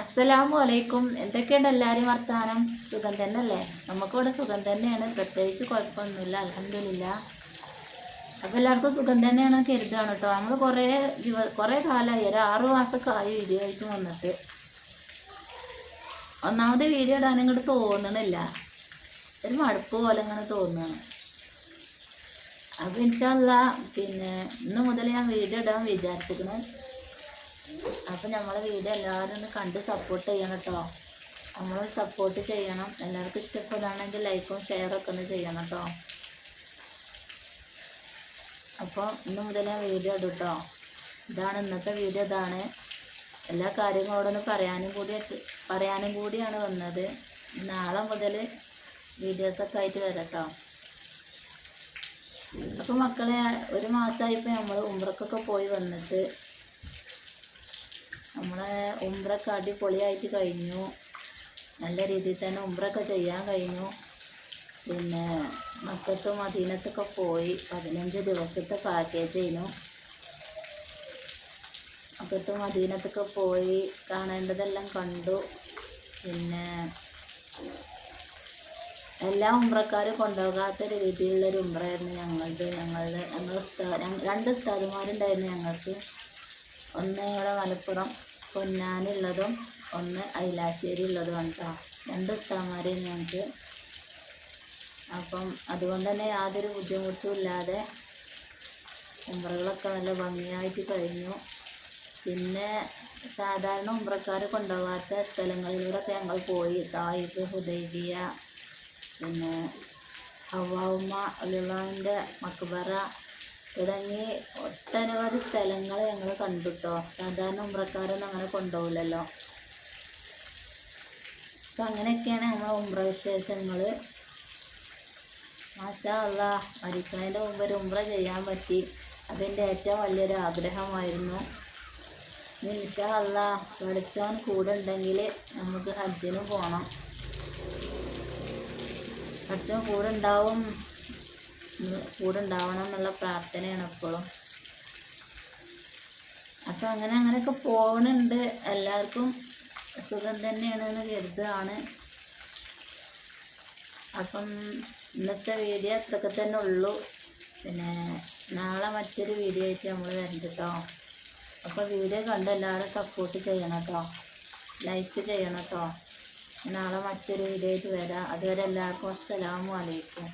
അസ്സലാമു അലൈക്കും. എന്തൊക്കെയുണ്ട് എല്ലാവരും വർത്താനം? സുഖം തന്നെയല്ലേ? നമുക്കിവിടെ സുഖം തന്നെയാണ്, പ്രത്യേകിച്ച് കുഴപ്പമൊന്നുമില്ല, അൽഹംദുലില്ലാ. അപ്പോൾ എല്ലാവർക്കും സുഖം തന്നെയാണ് കരുതുകയാണ് കേട്ടോ. നമ്മൾ കുറേ കാലമായി, ഒരു 6 മാസമൊക്കെ ആയി വീഡിയോ ആയിട്ട് വന്നിട്ട്. ഒന്നാമത് വീഡിയോ ഇടാൻ ഇങ്ങോട്ട് തോന്നണില്ല, ഒരു മടുപ്പ് പോലെ ഇങ്ങനെ തോന്നുകയാണ്. അപ്പോൾ ഇൻഷാ അല്ലാഹ് ഇന്ന് മുതൽ ഞാൻ വീഡിയോ ഇടാൻ വിചാരിച്ചിരിക്കുന്നു. അപ്പം നമ്മളെ വീഡിയോ എല്ലാവരും ഒന്ന് കണ്ട് സപ്പോർട്ട് ചെയ്യണം കേട്ടോ. നമ്മൾ സപ്പോർട്ട് ചെയ്യണം. എല്ലാവർക്കും ഇഷ്ടപ്പെടുകയാണെങ്കിൽ ലൈക്കും ഷെയറൊക്കെ ഒന്ന് ചെയ്യണം കേട്ടോ. അപ്പോൾ ഇന്ന് മുതൽ ഞാൻ വീഡിയോ ഇടും കേട്ടോ. ഇതാണ് ഇന്നത്തെ വീഡിയോ. ഇതാണ് എല്ലാ കാര്യങ്ങളോടൊന്ന് പറയാനും കൂടിയാണ് വന്നത്. നാളെ മുതൽ വീഡിയോസൊക്കെ ആയിട്ട് വരാം കേട്ടോ. അപ്പോൾ മക്കളെ, ഒരു മാസമായിപ്പോൾ നമ്മൾ ഉംറക്കൊക്കെ പോയി വന്നിട്ട് നമ്മളെ ഉംറയൊക്കെ അടിപൊളിയായിട്ട് കഴിഞ്ഞു. നല്ല രീതിയിൽ തന്നെ ഉംറയൊക്കെ ചെയ്യാൻ കഴിഞ്ഞു. മക്കത്തും മദീനത്തൊക്കെ പോയി 15 ദിവസത്തെ പാക്കേജ് ചെയ്യുന്നു. മക്കത്തും മദീനത്തൊക്കെ പോയി കാണേണ്ടതെല്ലാം കണ്ടു. എല്ലാ ഉംറക്കാരും കൊണ്ടുപോകാത്ത രീതിയിലുള്ളൊരു ഉംറയായിരുന്നു ഞങ്ങൾ 2 ഉസ്താദുമാരുണ്ടായിരുന്നു ഞങ്ങൾക്ക്. ഒന്ന് ഇവിടെ മലപ്പുറം പൊന്നാനിയുള്ളതും ഒന്ന് ഐലാശ്ശേരി ഉള്ളതും കേട്ടോ. 2 ഉസ്താദുമാരെയും ഞങ്ങൾക്ക്. അപ്പം അതുകൊണ്ട് തന്നെ യാതൊരു ബുദ്ധിമുട്ടും ഇല്ലാതെ ഉംറകളൊക്കെ നല്ല ഭംഗിയായിട്ട് കഴിഞ്ഞു. സാധാരണ ഉംറക്കാർ കൊണ്ടുപോകാത്ത സ്ഥലങ്ങളിലൂടെയൊക്കെ ഞങ്ങൾ പോയി. തായിഫ്, ഹുദൈബിയ, ഹവ്വാ അലിയുടെ മക്ബറ തുടങ്ങി ഒട്ടനവധി സ്ഥലങ്ങൾ ഞങ്ങൾ കണ്ടുട്ടോ. സാധാരണ ഉംറക്കാരൊന്നും അങ്ങനെ കൊണ്ടുപോകില്ലല്ലോ. അപ്പം അങ്ങനെയൊക്കെയാണ് നമ്മളെ ഉംറ വിശേഷങ്ങൾ. മാഷാ അല്ലാഹ്, മരിക്കുന്നതിൻ്റെ മുമ്പ് ഒരു ഉംറ ചെയ്യാൻ പറ്റി. അതെൻ്റെ ഏറ്റവും വലിയൊരു ആഗ്രഹമായിരുന്നു. ഇൻഷാ അല്ലാഹ് പഠിച്ചവൻ കൂടെ ഉണ്ടെങ്കിൽ നമുക്ക് ഹജ്ജിന് പോകണം. പഠിച്ചവൻ കൂടെ ഉണ്ടാവണം എന്നുള്ള പ്രാർത്ഥനയാണ് എപ്പോഴും. അപ്പം അങ്ങനെയൊക്കെ പോകുന്നുണ്ട്. എല്ലാവർക്കും സുഖം തന്നെയാണെന്ന് കരുതുകയാണ്. അപ്പം ഇന്നത്തെ വീഡിയോ അത്രയൊക്കെ തന്നെ ഉള്ളൂ. നാളെ മറ്റൊരു വീഡിയോ ആയിട്ട് നമ്മൾ വരുന്നുണ്ട് കേട്ടോ. അപ്പോൾ വീഡിയോ കണ്ട് എല്ലാവരും സപ്പോർട്ട് ചെയ്യണം കേട്ടോ, ലൈക്ക് ചെയ്യണം കേട്ടോ. നാളെ മറ്റൊരു വീഡിയോ ആയിട്ട് വരാം. അതുവരെ എല്ലാവർക്കും അസ്സലാമു അലൈക്കും.